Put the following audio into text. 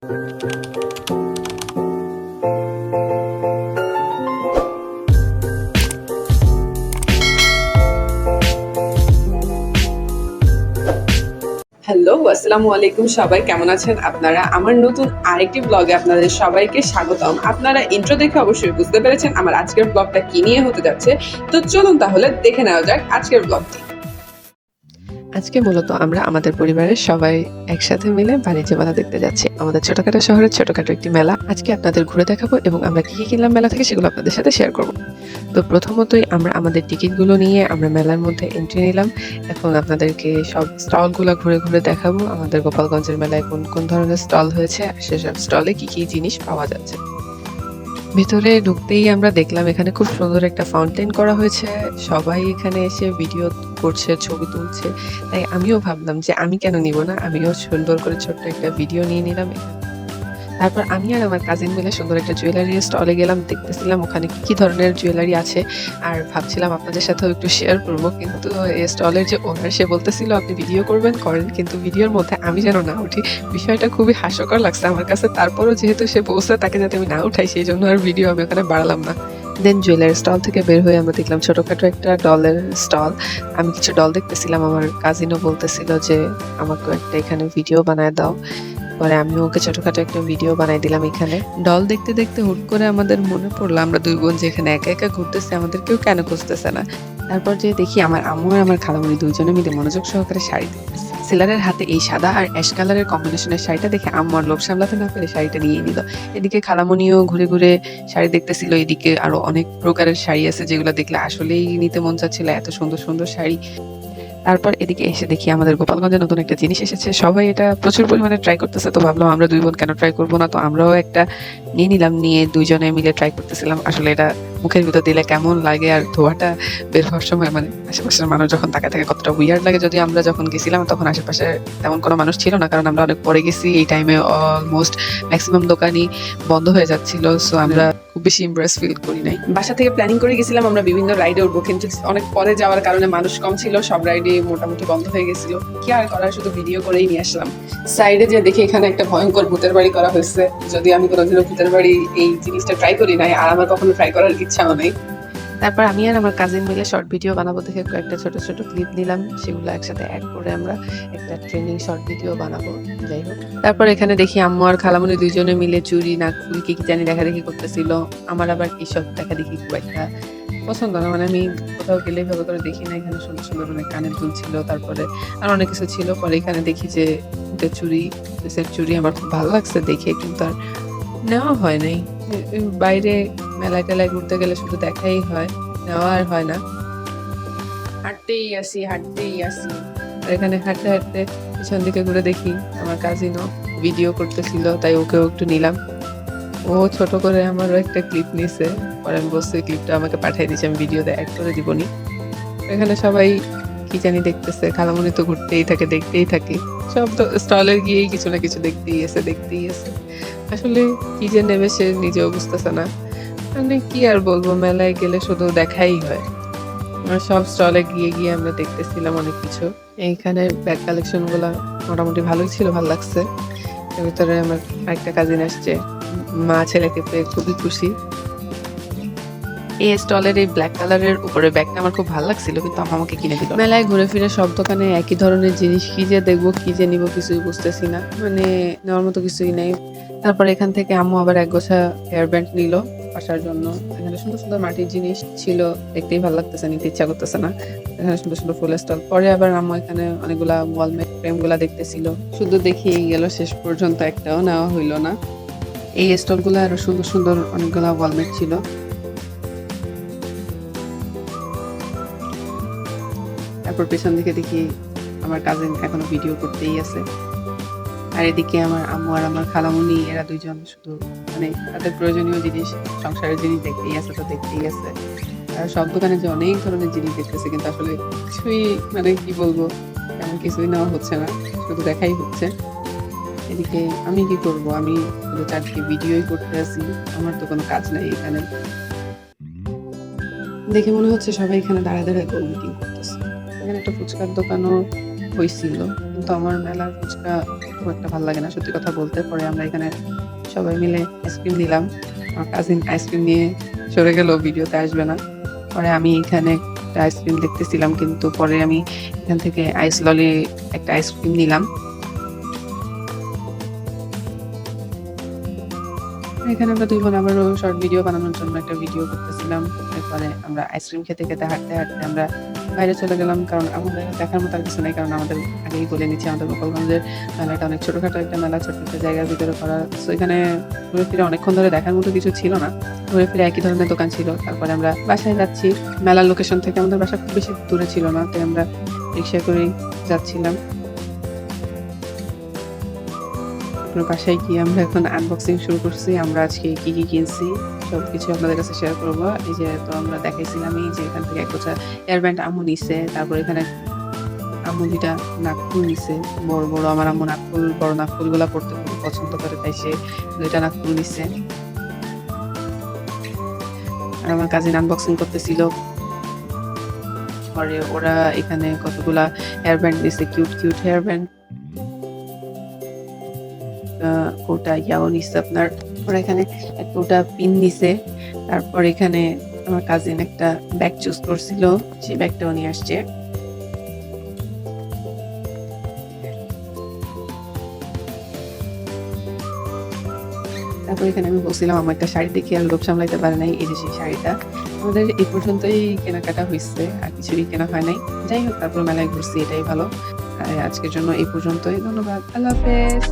Hello, আসসালামু আলাইকুম। সবাই কেমন আছেন আপনারা? আমার নতুন আরেকটি ব্লগে আপনাদের সবাইকে স্বাগতম। আপনারা ইন্ট্রো দেখে অবশ্যই বুঝতে পেরেছেন আমার আজকের ব্লগটা কি নিয়ে হতে যাচ্ছে। তো চলুন তাহলে দেখে নেওয়া যাক আজকের ব্লগটি। আজকে মূলত আমরা আমাদের পরিবারের সবাই একসাথে মিলে বাণিজ্য মেলা দেখতে যাচ্ছি। আমাদের ছোটখাটো শহরের ছোটখাটো একটি মেলা। আজকে আপনাদের ঘুরে দেখাবো এবং আমরা কি কিনলাম মেলা থেকে সেগুলো আপনাদের সাথে শেয়ার করব। তো প্রথমতই আমরা আমাদের টিকিটগুলো নিয়ে আমরা মেলার মধ্যে এন্ট্রি নিলাম। এখন আপনাদেরকে সব স্টলগুলো ঘুরে ঘুরে দেখাবো। আমাদের গোপালগঞ্জের মেলায় কোন কোন ধরনের স্টল হয়েছে, আর সেসব স্টলে কি কি জিনিস পাওয়া যাচ্ছে। ভেতরে ঢুকতেই আমরা দেখলাম এখানে খুব সুন্দর একটা ফাউন্টেন করা হয়েছে। সবাই এখানে এসে ভিডিও করছে, ছবি তুলছে। তাই আমিও ভাবলাম যে আমি কেন নিব না, আমিও সুন্দর করে ছোট্ট একটা ভিডিও নিয়ে নিলাম। তারপর আমি আর আমার কাজিন মিলে সুন্দর একটা জুয়েলারি স্টলে গেলাম, দেখতেছিলাম ওখানে কি কি ধরনের জুয়েলারি আছে, আর ভাবছিলাম আপনাদের সাথেও একটু শেয়ার করব। কিন্তু এই স্টলের যে ওনার, সে বলতেছিল আপনি ভিডিও করবেন করেন, কিন্তু ভিডিওর মধ্যে আমি যেন না উঠি। বিষয়টা খুবই হাস্যকর লাগছে আমার কাছে। তারপরও যেহেতু সে বলছে তাকে যাতে আমি না উঠাই, সেই জন্য আর ভিডিও আমি ওখানে বাড়ালাম না। দেন জুয়েলারি স্টল থেকে বের হয়ে আমরা দেখলাম ছোটখাটো একটা ডলের স্টল। আমি কিছু ডল দেখতেছিলাম, আমার কাজিনও বলতেছিল যে আমাকে একটা এখানে ভিডিও বানায় দাও। পরে আমি ওকে ছোটখাটো একটা ভিডিও বানাই দিলাম এখানে। ডল দেখতে দেখতে হুট করে আমাদের মনে পড়লো আমরা দুই বোন যে এখানে একা একা ঘুরতেছে, আমাদের কেউ কেন খুঁজতেছে না। তারপর যে দেখি আমার আম্মু আর আমার খালামণি দুইজনে মিলে মনোযোগ সহকারে শাড়ি দেখতেছে। সেলারের হাতে এই সাদা আর অ্যাশ কালারের কম্বিনেশনের শাড়িটা দেখে আম্মু আর লোভ সামলাতে না পেরে শাড়িটা নিয়ে নিল। এদিকে খালামণিও ঘুরে ঘুরে শাড়ি দেখতেছিল। এদিকে আরো অনেক প্রকারের শাড়ি আছে যেগুলো দেখলে আসলেই নিতে মন চাচ্ছিল, এত সুন্দর সুন্দর শাড়ি। তারপর এদিকে এসে দেখি আমাদের গোপালগঞ্জে নতুন একটা জিনিস এসেছে, সবাই এটা প্রচুর পরিমাণে ট্রাই করতেছে। তো ভাবলাম আমরা দুই বোন কেন ট্রাই করবো না, তো আমরাও একটা নিয়ে নিলাম। নিয়ে দুইজনে মিলে ট্রাই করতেছিলাম আসলে এটা মুখের ভিতর দিলে কেমন লাগে, আর ধোয়াটা বের হওয়ার সময় মানে আশেপাশের মানুষ যখন তাকায় থাকে কতটা উইয়ার্ড লাগে। যদি আমরা যখন গেছিলাম তখন আশেপাশে তেমন কোনো মানুষ ছিল না, কারণ আমরা অনেক পরে গেছি। এই টাইমে অলমোস্ট ম্যাক্সিমাম দোকানই বন্ধ হয়ে যাচ্ছিল। সো আমরা খুব বেশি ইমপ্রেস ফিল করি নাই। বাসা থেকে প্ল্যানিং করে গেছিলাম আমরা বিভিন্ন রাইডে উঠবো, কিন্তু অনেক পরে যাওয়ার কারণে মানুষ কম ছিল, সব রাইডে মোটামুটি বন্ধ হয়ে গেছিল। কি আর করার, শুধু ভিডিও করেই নিয়ে আসলাম। সাইডে যে দেখি এখানে একটা ভয়ঙ্কর ভূতের বাড়ি করা হয়েছে। যদি আমি কোনোদিনও ভূতের বাড়ি এই জিনিসটা ট্রাই করি নাই, আর আমার কখনো ট্রাই করার ইচ্ছাও নেই। তারপর আমি আর আমার কাজিন মিলে শর্ট ভিডিও বানাবো দেখে কয়েকটা ছোট ছোট ক্লিপ নিলাম, সেগুলো একসাথে অ্যাড করে আমরা একটা ট্রেন্ডিং শর্ট ভিডিও বানাবো। যাই হোক, তারপর এখানে দেখি আম্মু আর খালামণি দুইজনে মিলে চুড়ি নাকফুল কি কি জানি দেখাদেখি করতেছিল। আমার আবার এইসব দেখাদেখি খুব একটা পছন্দ না, মানে আমি কোথাও গেলে ভাবে করে দেখি না। এখানে সুন্দর সুন্দর অনেক কানের দুল ছিল, তারপরে আর অনেক কিছু ছিল। পরে এখানে দেখি যে চুড়ি, সেট চুড়ি আমার খুব ভালো লাগছে দেখে, কিন্তু আর নেওয়া হয় নাই। বাইরে মেলায় টেলায় ঘুরতে গেলে শুধু দেখাই হয়, নেওয়া আর হয় না। হাঁটতেই আসি হাঁটতেই আসি। আর এখানে হাঁটতে হাঁটতে পিছন দিকে ঘুরে দেখি আমার কাজিনও ভিডিও করতেছিল, তাই ওকেও একটু নিলাম। ও ছোট করে আমারও একটা ক্লিপ নিছে। পরে আমি বলছি ক্লিপটা আমাকে পাঠিয়ে দিয়েছে, আমি ভিডিওতে অ্যাড করে দিবনি। এখানে সবাই কি জানি দেখতেছে, খালামণি তো ঘুরতেই থাকে, দেখতেই থাকে। সব তো স্টলে গিয়েই কিছু না কিছু দেখতেই আছে। আসলে কি যে নেবে সে নিজেও বুঝতেছে না। মানে কি আর বলবো, মেলায় গেলে শুধু দেখাই হয়। সব স্টলে গিয়ে গিয়ে আমরা দেখতেছিলাম অনেক কিছু। এইখানে ব্যাগ কালেকশন গুলা মোটামুটি ভালোই ছিল, ভালো লাগছে। এর ভিতরে আমার আরেকটা কাজিন আসছে, মা ছেলেকে পেয়ে খুবই খুশি। এই স্টলের এই ব্ল্যাক কালারের উপরে ব্যাগটা আমার খুব ভালো লাগছিল, কিন্তু আম্মা আমাকে কিনে দিল। মেলায় ঘুরে ফিরে সব দোকানে একই ধরনের জিনিস, কি যে দেখবো কি যে নিবো কিছুই বুঝতেছি না, মানে নেওয়ার মতো কিছুই নেই। তারপর এখান থেকে আম্মু আবার এক গোছা হেয়ার ব্যান্ড নিল আসার জন্য। এখানে সুন্দর সুন্দর মাটির জিনিস ছিল, দেখতেই ভালো লাগতেছে, নিতে ইচ্ছা করতেছে না। এখানে সুন্দর সুন্দর ফুলের স্টল। পরে আবার আম্মু এখানে অনেকগুলা ওয়ালমেট ফ্রেম গুলা দেখতেছিল, শুধু দেখিয়েই গেল, শেষ পর্যন্ত একটাও নেওয়া হইলো না। এই স্টল গুলা আরো সুন্দর সুন্দর অনেকগুলা ওয়ালমেট ছিল। তারপর পেছন দিকে দেখি আমার কাজিন এখনো ভিডিও করতেই আছে। আর এদিকে আমার আম্মু আর আমার খালামণি, এরা দুইজন শুধু মানে তাদের প্রয়োজনীয় জিনিস, সংসারের জিনিস দেখতেই আছে, তো দেখতেই আছে। আর সব দোকানে যে অনেক ধরনের জিনিস দেখতেছে, কিন্তু আসলে কিছুই মানে কি বলবো, তেমন কিছুই নেওয়া হচ্ছে না, শুধু দেখাই হচ্ছে। এদিকে আমি কি করব, আমি শুধু চারদিকে ভিডিওই করতে আছি, আমার তো কোনো কাজ নাই এখানে। দেখে মনে হচ্ছে সবাই এখানে দাঁড়ায় দাঁড়ায় মিটিং করতেছে। এখানে একটা ফুচকার দোকানও হয়েছিল, কিন্তু আমার মেলার ফুচকা খুব একটা ভালো লাগে না সত্যি কথা বলতে। পরে আমরা এখানে সবাই মিলে আইসক্রিম নিলাম। আমার কাজিন আইসক্রিম নিয়ে সরে গেল, ভিডিওতে আসবে না। পরে আমি এখানে একটা আইসক্রিম দেখতেছিলাম, কিন্তু পরে আমি এখান থেকে আইস ললি একটা আইসক্রিম নিলাম। এখানে আমরা ২ বোন আবারও শর্ট ভিডিও বানানোর জন্য একটা ভিডিও করতেছিলাম। এরপরে আমরা আইসক্রিম খেতে, খেতে হাঁটতে, হাঁটতে আমরা বাইরে চলে গেলাম। কারণ আমাদের দেখার মতো আর কিছু নাই। কারণ আমাদের আগেই বলে নিচ্ছি আমাদের গোপালগঞ্জের মেলাটা অনেক ছোটখাটো একটা মেলা, ছোট্ট একটা জায়গার ভিতরে করা। সো এখানে ঘুরে ফিরে অনেকক্ষণ ধরে দেখার মতো কিছু ছিল না। ঘুরে ফিরে একই ধরনের দোকান ছিল। তারপরে আমরা বাসায় যাচ্ছি। মেলার লোকেশন থেকে আমাদের বাসা খুব বেশি দূরে ছিল না। তাই আমরা রিক্সায় করেই যাচ্ছিলাম। তারপর বাসায় গিয়ে আমরা এখন আনবক্সিং শুরু করছি। আমরা আজকে কি, কি কিনছি সবকিছু আপনাদের কাছে শেয়ার করব। এই যে তো আমরা দেখাইছিলামই যে এখান থেকে এক গোছা হেয়ার ব্যান্ড আম্মু নিছে। তারপর এখানে আম্মু ২ টা নাকফুল নিছে। বড়, বড় আমার আম্মু নাকফুল, বড় নাকফুলগুলা পড়তে খুব পছন্দ করে, তাই সে ২ টা নাকফুল নিছে। আর আমার কাজিন আনবক্সিং করতেছিল। পরে ওরা এখানে কতগুলা হেয়ার ব্যান্ড নিছে, কিউট, কিউট হেয়ার ব্যান্ড। কোটা ইয়াও নিছে আপনার। ওরা এখানে এক কোটা পিন নিছে। তারপর এখানে আমার কাজিন একটা ব্যাগ চুজ করছিল, সেই ব্যাগটাও নিয়ে আসছে। তারপর এখানে আমি বলছিলাম আমার একটা শাড়ি দেখে আর লোভ সামলাইতে পারে নাই, এই যে সেই শাড়িটা। আমাদের এই পর্যন্তই কেনাকাটা হইছে, আর কিছুই কেনা হয় নাই। যাই হোক, তারপর মেলায় ঘুরছি, এটাই ভালো। আর আজকের জন্য এই পর্যন্তই। ধন্যবাদ। আল্লাহ হাফেজ।